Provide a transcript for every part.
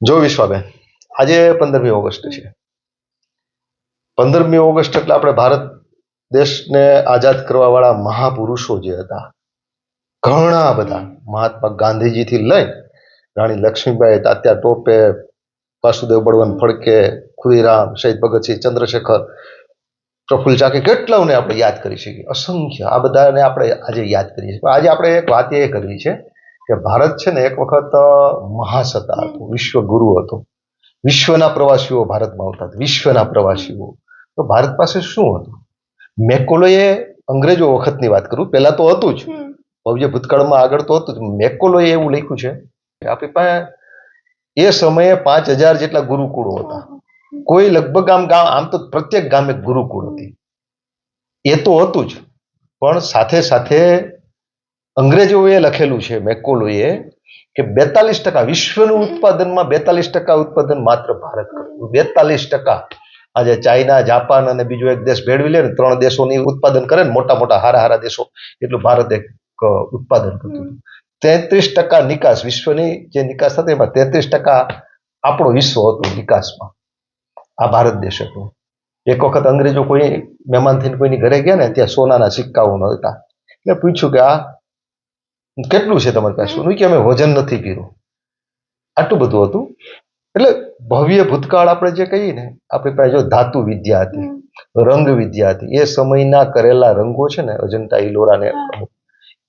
જો વિશ્વાબેન, આજે 15મી ઓગસ્ટ છે. 15મી ઓગસ્ટ એટલે આપણે ભારત દેશને આઝાદ કરવા વાળા મહાપુરુષો જે હતા, ઘણા બધા, મહાત્મા ગાંધીજીથી લઈ રાણી લક્ષ્મીબાઈ, તાત્યા ટોપે, વાસુદેવ બળવંત ફડકે, ખુદીરામ, શહીદ ભગતસિંહ, ચંદ્રશેખર, પ્રફુલ્લ ચાકી, કેટલાઓને આપણે યાદ કરી શકીએ, અસંખ્ય. આ બધાને આપણે આજે યાદ કરીએ છીએ. પણ આજે આપણે એક વાત એ કરવી છે કે ભારત છે ને એક વખત મહાસત્તા હતું, વિશ્વગુરુ હતો. વિશ્વના પ્રવાસીઓ ભારતમાં આવતા હતા, વિશ્વના પ્રવાસીઓ. તો ભારત પાસે શું હતું? મેકોલોએ, અંગ્રેજો વખતની વાત કરું, પહેલા તો હતું જ, ભવ્ય ભૂતકાળમાં આગળ તો હતું જ. મેકોલોએ એવું લખ્યું છે કે આપણી પાસે એ સમયે 5000 જેટલા ગુરુકુળો હતા. કોઈ લગભગ આમ તો પ્રત્યેક ગામે ગુરુકુળ હતી. એ તો હતું જ, પણ સાથે સાથે અંગ્રેજોએ લખેલું છે, મેકોલોએ, કે 42% વિશ્વનું ઉત્પાદનમાં 42% ઉત્પાદન માત્ર ભારત કરતું. 42%. આજે ચાઇના, જાપાન અને બીજો એક દેશ ભેળવી લે ને, 3 દેશોની ઉત્પાદન કરે ને, મોટા મોટા હારા દેશો, એટલું ભારત એક ઉત્પાદન કરતું. 33% નિકાસ, વિશ્વની જે નિકાસ થતી એમાં 33% આપણો વિશ્વ હતો નિકાસમાં. આ ભારત દેશ હતો. એક વખત અંગ્રેજો કોઈ મહેમાન થઈને કોઈની ઘરે ગયા ને, ત્યાં સોનાના સિક્કાઓ હતા. એટલે પૂછ્યું કે આ કેટલું છે તમારી પાસે? કે અમે વજન નથી કર્યું. આટલું બધું હતું. એટલે ભવ્ય ભૂતકાળ આપણે જે કહીએ ને, આપણી પાસે જો ધાતુ વિદ્યા હતી, રંગ વિદ્યા હતી. એ સમયના કરેલા રંગો છે ને, અજંટા ઇલોરા ને,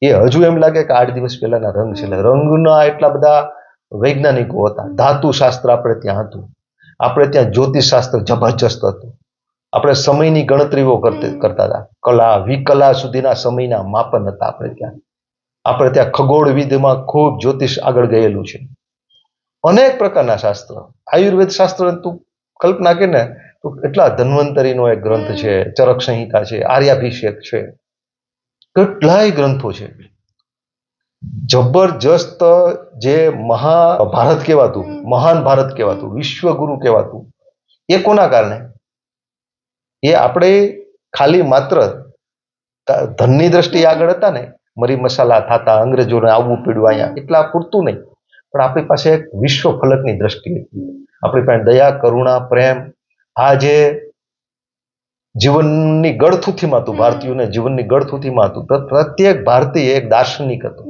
એ હજુ એમ લાગે કે 8 દિવસ પહેલાના રંગ છે. એટલે રંગના એટલા બધા વૈજ્ઞાનિકો હતા. ધાતુ શાસ્ત્ર આપણે ત્યાં હતું. આપણે ત્યાં જ્યોતિષ શાસ્ત્ર જબરજસ્ત હતું. આપણે સમયની ગણતરીઓ કરતા હતા. કલા, વિકલા સુધીના સમયના માપન હતા આપણે ત્યાં. આપણે ત્યાં ખગોળ વિદ્યામાં ખૂબ જ્યોતિષ આગળ ગયેલું છે. અનેક પ્રકારના શાસ્ત્ર, આયુર્વેદ શાસ્ત્ર, તું કલ્પના કે ને, તો એટલા ધન્વંતરીનો એક ગ્રંથ છે, ચરક સંહિતા છે, આર્યાભિષેક છે, કેટલાય ગ્રંથો છે. જબરજસ્ત. જે મહાભારત કહેવાતું, મહાન ભારત કહેવાતું, વિશ્વગુરુ કહેવાતું, એ કોના કારણે? એ આપણે ખાલી માત્ર ધનની દ્રષ્ટિએ આગળ હતા ને, મરી મસાલા થતા, અંગ્રેજોને આવવું પડ્યું અહીંયા, એટલા પૂરતું નહીં. પણ આપણી પાસે એક વિશ્વ ફલકની દ્રષ્ટિ હતી. આપણી પાસે દયા, કરુણા, પ્રેમ, આ જે જીવનની ગળથુથીમાં હતું, ભારતીયોને જીવનની ગળથુથીમાં હતું. પ્રત્યેક ભારતીય એક દાર્શનિક હતું.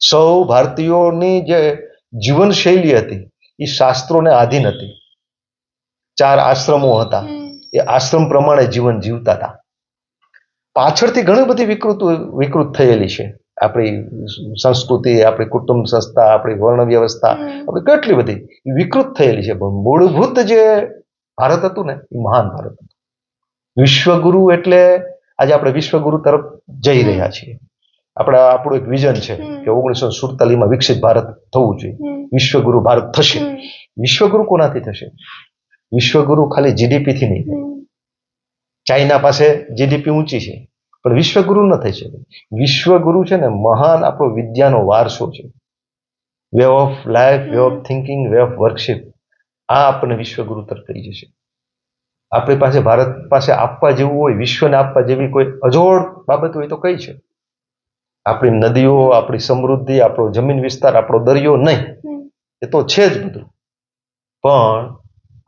સૌ ભારતીયોની જે જીવનશૈલી હતી એ શાસ્ત્રોને આધીન હતી. 4 આશ્રમો હતા, એ આશ્રમ પ્રમાણે જીવન જીવતા હતા. પાછળથી ઘણી બધી વિકૃત થયેલી છે આપણી સંસ્કૃતિ, આપણી કુટુંબ સંસ્થા, આપણી વર્ણ વ્યવસ્થા, આપણી કેટલી બધી વિકૃત થયેલી છે. પણ મૂળભૂત જે ભારત હતું ને, એ મહાન ભારત હતું. વિશ્વગુરુ એટલે આજે આપણે વિશ્વગુરુ તરફ જઈ રહ્યા છીએ. આપણું એક વિઝન છે કે 1947માં વિકસિત ભારત થવું જોઈએ. વિશ્વગુરુ ભારત થશે. વિશ્વગુરુ કોનાથી થશે? વિશ્વગુરુ ખાલી જીડીપીથી નહીં. ચાઇના પાસે જીડીપી ઊંચી છે, પણ વિશ્વગુરુ ન થઈ શકે. વિશ્વગુરુ છે ને, મહાન આપણો વિદ્યાનો વારસો છે. Way of life, way of thinking, way of worship. આ આપણને વિશ્વગુરુ તરફ લઈ જશે. આપણી પાસે, ભારત પાસે આપવા જેવું હોય, વિશ્વને આપવા જેવી કોઈ અજોડ બાબત હોય તો કઈ છે? આપણી નદીઓ, આપણી સમૃદ્ધિ, આપણો જમીન વિસ્તાર, આપણો દરિયો નહીં, એ તો છે જ બધું. પણ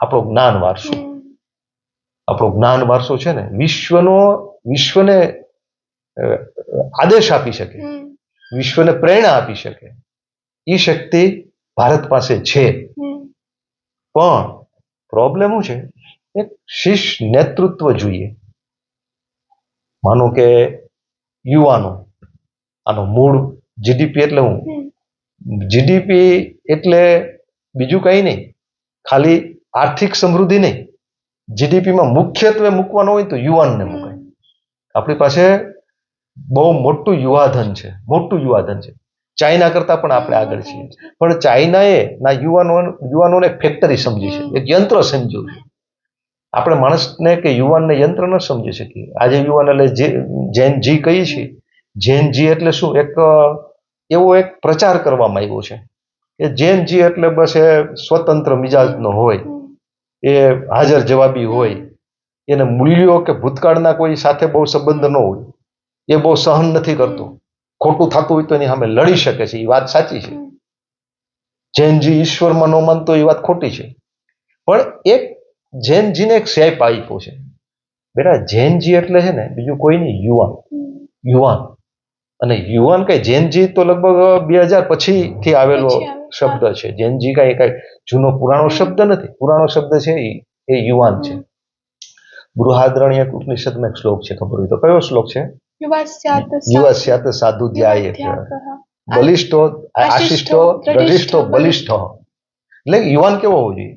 આપણો જ્ઞાન વારસો, આપણો જ્ઞાન વારસો છે ને, વિશ્વને આદેશ આપી શકે, વિશ્વને પ્રેરણા આપી શકે, એ શક્તિ ભારત પાસે છે. પણ પ્રોબ્લેમ શું છે? એક શીર્ષ નેતૃત્વ જોઈએ. માનો કે યુવાનો, આનો મૂળ જીડીપી એટલે હું? જીડીપી એટલે બીજું કંઈ નહીં, ખાલી આર્થિક સમૃદ્ધિ નહીં. જીડીપીમાં મુખ્યત્વે મૂકવાનો હોય તો યુવાનને મૂકાય. આપણી પાસે બહુ મોટું યુવાધન છે, મોટું યુવાધન છે. ચાઇના કરતાં પણ આપણે આગળ છીએ. પણ ચાઇનાએ ના યુવાનોને ફેક્ટરી સમજી છે, એક યંત્ર સમજ્યું છે. આપણે માણસને કે યુવાનને યંત્ર ન સમજી શકીએ. આજે યુવાન એટલે જેન જી કહીએ છીએ. જેન જી એટલે શું? એવો એક પ્રચાર કરવામાં આવ્યો છે કે જેન જી એટલે બસ એ સ્વતંત્ર મિજાજનો હોય, એ હાજર જવાબી હોય, એને મૂલ્યો કે ભૂતકાળના કોઈ સાથે બહુ સંબંધ ન હોય, એ બહુ સહન નથી કરતો. ખોટું થતું હોય તો એની સામે લડી શકે છે. એ વાત સાચી છે. જૈનજી ઈશ્વરમાં ન માનતો એ વાત ખોટી છે, પણ એક જૈનજીને એક શેપ આપ્યો છે. બેટા જૈનજી એટલે છે ને બીજું કોઈ નહીં, યુવાન. યુવાન અને યુવાન કઈ જૈનજી તો લગભગ 2000 પછીથી આવેલો શબ્દ છે. જૈનજી કઈ જૂનો પુરાણો શબ્દ નથી. પુરાણો શબ્દ છે એ યુવાન છે. બૃહદારણ્યક ઉપનિષદમાં એક શ્લોક છે, ખબર હોય તો કયો શ્લોક છે? યુવાસ્યાત સાધુ ધ્યાય બલિષ્ઠો આશિષ્ઠો દ્રઢિષ્ઠો બલિષ્ઠો. એટલે યુવાન કેવો હોવો જોઈએ?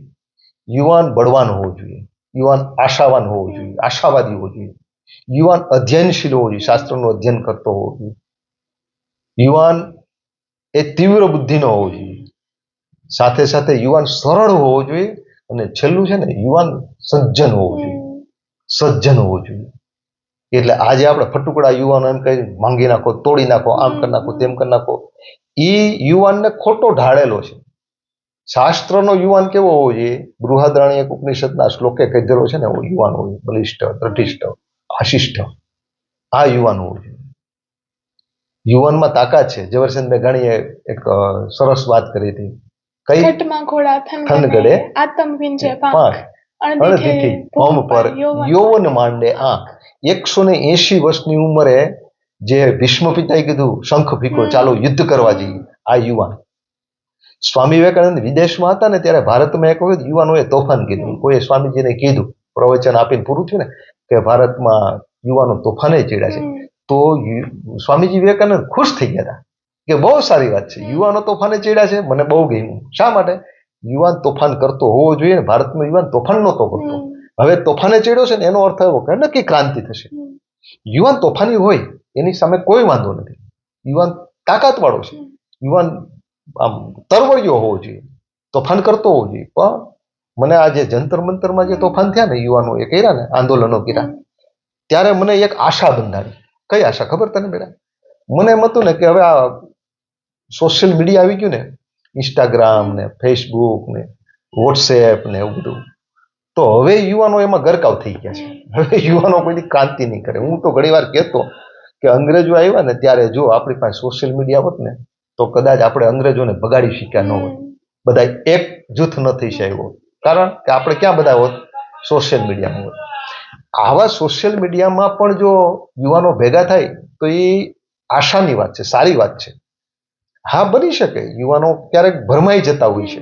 યુવાન બળવાન હોવો જોઈએ, યુવાન આશાવાન હોવો જોઈએ, આશાવાદી હોવો જોઈએ, યુવાન અધ્યયનશીલ હોવો જોઈએ, શાસ્ત્રનું અધ્યયન કરતો હોવો જોઈએ, યુવાન એ તીવ્ર બુદ્ધિનો હોવો જોઈએ, સાથે સાથે યુવાન સરળ હોવો જોઈએ, અને છેલ્લું છે ને યુવાન સજ્જન હોવો જોઈએ. સજ્જન હોવો જોઈએ. એટલે આજે આપણે ફટુકડા યુવાનો એમ કહી માંગી નાખો, તોડી નાખો, આમ કરી નાખો, તેમ કરી નાખો, એ યુવાનને ખોટો ઢાળેલો છે. શાસ્ત્રનો યુવાન કેવો હોવો જોઈએ? બૃહદારણ્યક ઉપનિષદના શ્લોકે કહેલો છે ને એવો યુવાન હોવો જોઈએ. બલિષ્ઠ, દ્રઢિષ્ઠ, આશિષ્ઠ, આ યુવાન હોવો જોઈએ. યુવાનમાં તાકાત છે. ઝવેરચંદ મેઘાણીએ એક સરસ વાત કરી હતી. કઈ? થનગડે આતમ વિંજે પાંખ, અણદીઠી ભૌમ પર યૌવન માંડે આંખ. 180 વર્ષની ઉંમરે જે ભીષ્મ પિતાએ કીધું શંખ ફીકો, ચાલો યુદ્ધ કરવા જઈએ, આ યુવાન. સ્વામી વિવેકાનંદ વિદેશમાં હતા ને ત્યારે ભારતમાં એક વખત યુવાનોએ તોફાન કીધું. કોઈએ સ્વામીજીને કીધું, પ્રવચન આપીને પૂરું થયું ને, કે ભારતમાં યુવાનો તોફાને ચડ્યા છે. તો સ્વામીજી વિવેકાનંદ ખુશ થઈ ગયા હતા કે બહુ સારી વાત છે, યુવાનો તોફાને ચડ્યા છે, મને બહુ ગમ્યું. શા માટે? યુવાન તોફાન કરતો હોવો જોઈએ ને. ભારતનો યુવાન તોફાન નહોતો કરતો, હવે તોફાને ચડ્યો છે ને એનો અર્થ એવો કે નક્કી ક્રાંતિ થશે. યુવાન તોફાની હોય એની સામે કોઈ વાંધો નથી. યુવાન તાકાતવાળો છે, યુવાન આમ તરવડિયો હોવો જોઈએ, તોફાન કરતો હોવો જોઈએ. પણ મને આ જે જંતર મંતરમાં જે તોફાન થયા ને યુવાનોએ કર્યા ને, આંદોલનો કર્યા, ત્યારે મને એક આશા બંધાણી. કઈ આશા ખબર તને બેટા? મને એમ હતું ને કે હવે આ સોશિયલ મીડિયા આવી ગયું ને, ઇન્સ્ટાગ્રામ ને ફેસબુક ને વોટ્સએપ ને એવું બધું, તો હવે યુવાનો એમાં ગરકાવ થઈ ગયા છે. હવે યુવાનો કોઈની ક્રાંતિ નહીં કરે. હું તો ઘણી વાર કહેતો કે અંગ્રેજો આવ્યા ને ત્યારે જો આપણી પાસે સોશિયલ મીડિયા હોત ને તો કદાચ આપણે અંગ્રેજોને ભગાડી શક્યા ન હોત, બધા એક જૂથ ન થઈ શક્યો. કારણ કે આપણે ક્યાં બધા હોત? સોશિયલ મીડિયામાં હોત. આવા સોશિયલ મીડિયામાં પણ જો યુવાનો ભેગા થાય તો એ આશાની વાત છે, સારી વાત છે. હા, બની શકે યુવાનો ક્યારેક ભરમાઈ જતા હોય છે,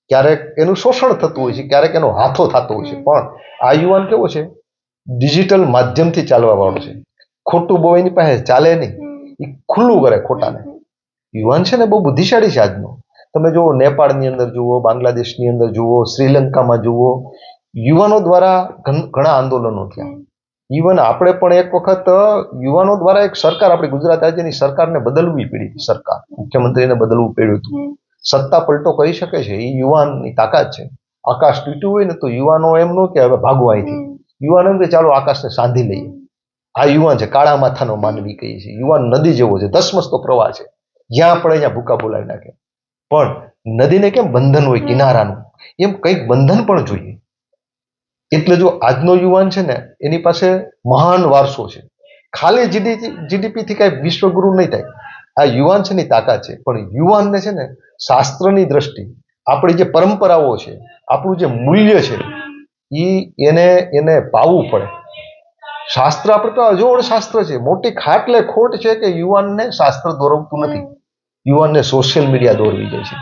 ક્યારેક એનું શોષણ થતું હોય છે, ક્યારેક એનો હાથો થતો હોય છે, પણ આ યુવાન કેવો છે? ડિજિટલ માધ્યમથી ચાલવા વાળો છે. ખોટું બહુ એની પાસે ચાલે નહીં, એ ખુલ્લું કરે ખોટાને. યુવાન છે ને બહુ બુદ્ધિશાળી છે આજનો. તમે જુઓ, નેપાળની અંદર જુઓ, બાંગ્લાદેશની અંદર જુઓ, શ્રીલંકામાં જુઓ, યુવાનો દ્વારા ઘણા આંદોલનો થયા. ઇવન આપણે પણ એક વખત યુવાનો દ્વારા એક સરકાર, આપણી ગુજરાત રાજ્યની સરકારને બદલવી પડી હતી. સરકાર, મુખ્યમંત્રીને બદલવું પડ્યું હતું. સત્તા પલટો કરી શકે છે, એ યુવાનની તાકાત છે. આકાશ તૂટ્યું હોય ને તો યુવાનો એમ ન કે હવે ભાગવા અહીંથી, યુવાનો એમ કે ચાલો આકાશને સાંધી લઈએ. આ યુવાન છે, કાળા માથાનો માનવી કહીએ છીએ. યુવાન નદી જેવો છે, ધસમસતો પ્રવાહ છે, જ્યાં આપણે અહીંયા ભૂકા બોલાવી નાખે. પણ નદીને કેમ બંધન હોય કિનારાનું, એમ કંઈક બંધન પણ જોઈએ. એટલે જો આજનો યુવાન છે ને એની પાસે મહાન વારસો છે. ખાલી જીડીપીથી કાંઈ વિશ્વગુરુ નહીં થાય. આ યુવાન છે ની તાકાત છે. પણ યુવાનને છે ને શાસ્ત્રની દ્રષ્ટિ, આપણી જે પરંપરાઓ છે, આપણું જે મૂલ્ય છે, એને પાવવું પડે. શાસ્ત્ર આપણે તો અજોડ શાસ્ત્ર છે. મોટી ખાટલે ખોટ છે કે યુવાનને શાસ્ત્ર દોરવતું નથી, યુવાનને સોશિયલ મીડિયા દોરવી જાય છે.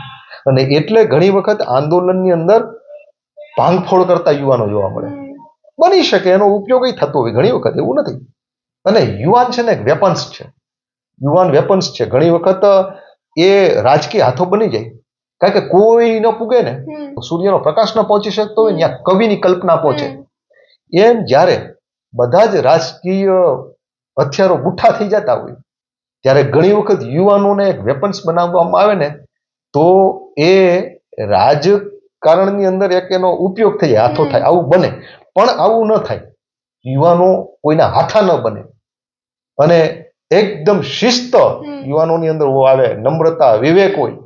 અને એટલે ઘણી વખત આંદોલનની અંદર ભાંગફોડ કરતા યુવાનો જોવા મળે. બની શકે એનો ઉપયોગ થતો હોય ઘણી વખત, એવું નથી. અને યુવાન છે ને એક વેપન્સ છે. યુવાન વેપન્સ છે. ઘણી વખત એ રાજકીય હાથો બની જાય. કારણ કે કોઈ ન પૂગે ને, સૂર્યનો પ્રકાશ ન પહોંચી શકતો હોય ત્યાં કવિની કલ્પના પહોંચે. એમ જ્યારે બધા જ રાજકીય હથિયારો બુઠ્ઠા થઈ જતા હોય ત્યારે ઘણી વખત યુવાનોને એક વેપન્સ બનાવવામાં આવે ને તો એ રાજકારણની અંદર એક એનો ઉપયોગ થઈ જાય, હાથો થાય. આવું બને, પણ આવું ન થાય. યુવાનો કોઈના હાથા ન બને. અને એકદમ શિસ્ત યુવાનોની અંદર આવે, નમ્રતા, વિવેક હોય.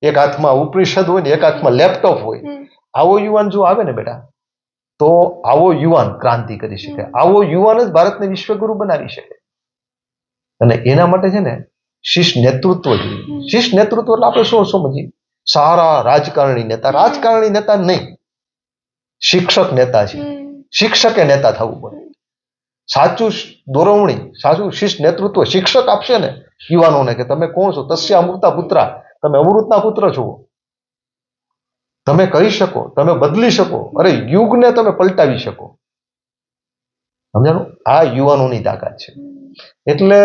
એક હાથમાં ઉપનિષદ હોય ને એક હાથમાં લેપટોપ હોય. આવો યુવાન જો આવે ને બેટા, તો આવો યુવાન ક્રાંતિ કરી શકે. આવો યુવાન જ ભારતને વિશ્વગુરુ બનાવી શકે. અને એના માટે છે ને શિષ્ટ નેતૃત્વ જોઈએ. શિષ્ટ નેતૃત્વ એટલે આપણે શું સમજીએ? સારા રાજકારણી નેતા નહીં, શિક્ષક નેતા છે. શિક્ષકે નેતા થવું પડે. સાચું દોરવણી, સાચું શિષ્ટ નેતૃત્વ શિક્ષક આપશે ને યુવાનોને કે તમે કોણ છો, તસ્ય અમૃતા પુત્રા, તમે અમૃતના પુત્ર છો, તમે કરી શકો, તમે બદલી શકો, અરે યુગને તમે પલટાવી શકો. સમજાણું? આ યુવાનોની તાકાત છે. એટલે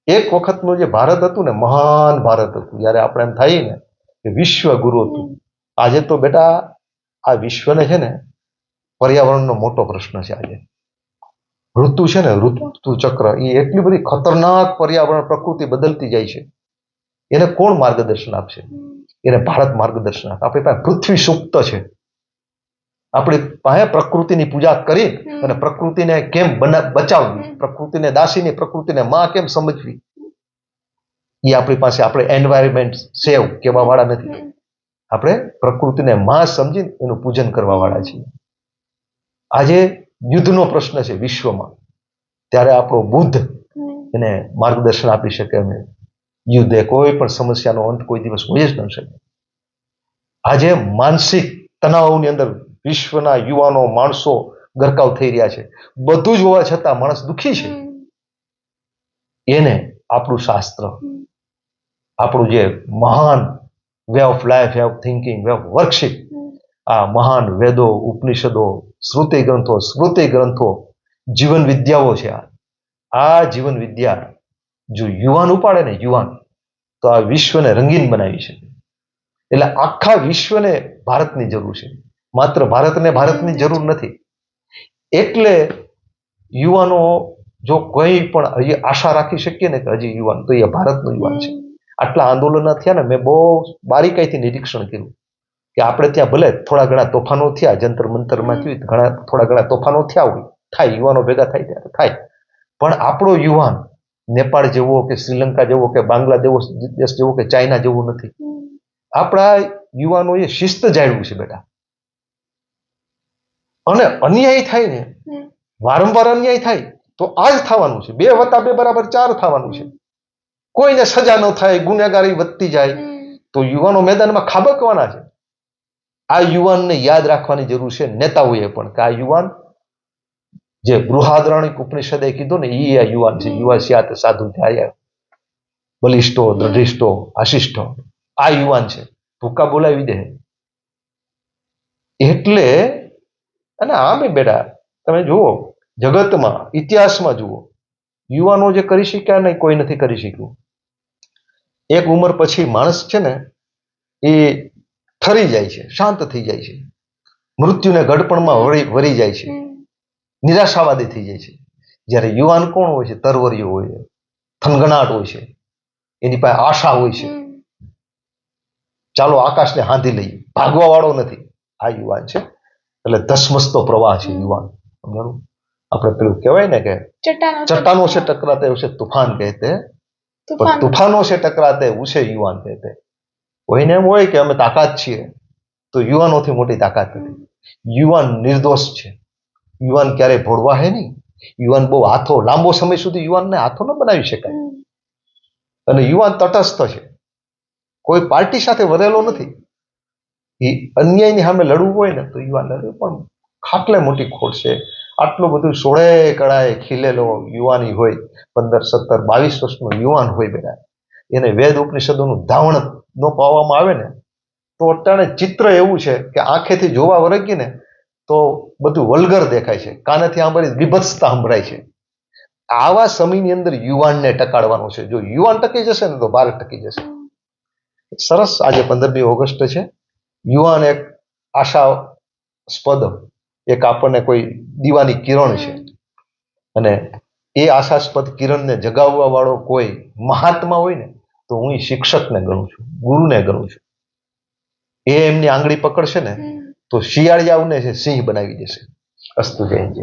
એક વખતનું જે ભારત હતું ને, મહાન ભારત હતું, જયારે આપણે એમ થાય ને કે વિશ્વ ગુરુ હતું. આજે તો બેટા આ વિશ્વને છે ને પર્યાવરણનો મોટો પ્રશ્ન છે. આજે ઋતુ છે ને, ઋતુ ચક્ર, એ એટલી બધી ખતરનાક પર્યાવરણ પ્રકૃતિ બદલતી જાય છે. એને કોણ માર્ગદર્શન આપશે? એને ભારત માર્ગદર્શન આપે. આપણી પાસે પૃથ્વી સુપ્ત છે. આપણી પાસે પ્રકૃતિની પૂજા કરી અને પ્રકૃતિને કેમ બચાવવી, પ્રકૃતિને દાસીની, પ્રકૃતિને માં કેમ સમજવી, એ આપણી પાસે. આપણે એન્વાયરમેન્ટ સેવ કહેવા વાળા નથી, આપણે પ્રકૃતિને માં સમજીને એનું પૂજન કરવા વાળા છીએ. આજે યુદ્ધનો પ્રશ્ન છે વિશ્વમાં, ત્યારે આપણો બુદ્ધ એને માર્ગદર્શન આપી શકે. અમે યુદ્ધ કોઈ પણ સમસ્યાનો અંત કોઈ દિવસ હોય જ ન શકે. આજે માનસિક તણાવની અંદર વિશ્વના યુવાનો, માણસો ગરકાવ થઈ રહ્યા છે. બધું જ હોવા છતાં માણસ દુઃખી છે. એને આપણું શાસ્ત્ર, આપણું જે મહાન way of life, way of thinking, way of worship, આ મહાન વેદો, ઉપનિષદો, શ્રુતિ ગ્રંથો, સ્મૃતિ ગ્રંથો, જીવન વિદ્યાઓ છે. આ જીવન વિદ્યા જો યુવાન ઉપાડે ને, યુવાન, તો આ વિશ્વને રંગીન બનાવી શકે. એટલે આખા વિશ્વને ભારતની જરૂર છે, માત્ર ભારતની જરૂર નથી. એટલે યુવાનો જો કોઈ પણ હજી આશા રાખી શકીએ ને કે હજી યુવાન, તો એ ભારતનો યુવાન છે. આટલા આંદોલનો થયા ને, મેં બહુ બારીકાઈથી નિરીક્ષણ કર્યું કે આપણે ત્યાં ભલે થોડા ઘણા તોફાનો થયા, જંતર મંતરમાં થયું, થોડા ઘણા તોફાનો થયા હોય, થાય, યુવાનો ભેગા થાય ત્યારે થાય, પણ આપણો યુવાન નેપાળ જેવો કે શ્રીલંકા જેવો કે બાંગ્લાદેશ જેવો કે ચાઇના જેવો નથી. આપણા યુવાનોએ શિસ્ત જાળવ્યું છે બેટા. અને અન્યાય થાય ને, વારંવાર અન્યાય થાય તો આ જ થવાનું છે. 2 + 2 = 4 થવાનું છે. કોઈને સજા ન થાય, ગુનેગારી વધતી જાય, તો યુવાનો મેદાનમાં ખાબકવાના છે. આ યુવાનને યાદ રાખવાની જરૂર છે નેતાઓએ પણ, કે આ યુવાન જે બૃહદારણ્યક ઉપનિષદે કીધું ને, એ આ યુવાન છે. યુવા સ્યાત સાધુ ધ્યાય બલિષ્ઠો દ્રઢિષ્ઠો આશિષ્ઠો. આ યુવાન છે, ભૂકા બોલાવી દે. એટલે અને આમે બેટા તમે જુઓ, જગતમાં, ઇતિહાસમાં જુઓ, યુવાનો જે કરી શક્યા નહીં, કોઈ નથી કરી શક્યું. એક ઉંમર પછી માણસ છે ને એ ઠરી જાય છે, શાંત થઈ જાય છે, મૃત્યુને ગડપણમાં વળી જાય છે, નિરાશાવાદી થઈ જાય છે. જ્યારે યુવાન કોણ હોય છે? તરવરિયો હોય છે, થનગનાટ હોય છે, એની પાસે આશા હોય છે. ચાલો આકાશને હાંધી લઈએ, ભાગવા વાળો નથી. આ યુવાન છે. એટલે ધસમસતો પ્રવાહ છે યુવાન. સમજાણું? આપણે પેલું કહેવાય ને કે ચટ્ટાનો સે ટકરાતે ઉસે તूफान કહેતે, પણ તूफानों से टकराते उसे युवान कहते. કોઈને એમ હોય કે અમે તાકાત છીએ, તો યુવાનોથી મોટી તાકાત નથી. યુવાન નિર્દોષ છે. યુવાન ક્યારેય ભોળવા હે નહીં. યુવાન બહુ હાથો, લાંબો સમય સુધી યુવાનને હાથો ન બનાવી શકાય. અને યુવાન તટસ્થ છે, કોઈ પાર્ટી સાથે વરેલો નથી. એ અન્યાયની સામે લડવું હોય ને તો યુવાન લડે, પણ ખાટલે મોટી ખોટ છે. આટલું બધું 16 કળાએ ખીલેલો યુવાની હોય, 15, 17, 22 વર્ષનો યુવાન હોય બેટા, એને વેદ ઉપનિષદોનું ધાવણ ન પાવામાં આવે ને, તો અટાણે ચિત્ર એવું છે કે આંખેથી જોવા વળગીએ ને તો બધું વલ્ગર દેખાય છે, કાનેથી સાંભળી બીભત્સતા સંભળાય છે. આવા સમયની અંદર યુવાનને ટકાડવાનો છે. જો યુવાન ટકી જશે ને તો ભારત ટકી જશે. સરસ. આજે 15મી ઓગસ્ટ છે. યુવાન એક આશાસ્પદ, એક આપણને કોઈ દીવાની કિરણ છે, અને એ આશાસ્પદ કિરણને જગાવવા વાળો કોઈ મહાત્મા હોય ને, તો હું શિક્ષકને ગણું છું, ગુરુને ગણું છું. એ એમની આંગળી પકડશે ને તો શિયાળિયાઓને સિંહ બનાવી દેશે. અસ્તુ જયંતિ.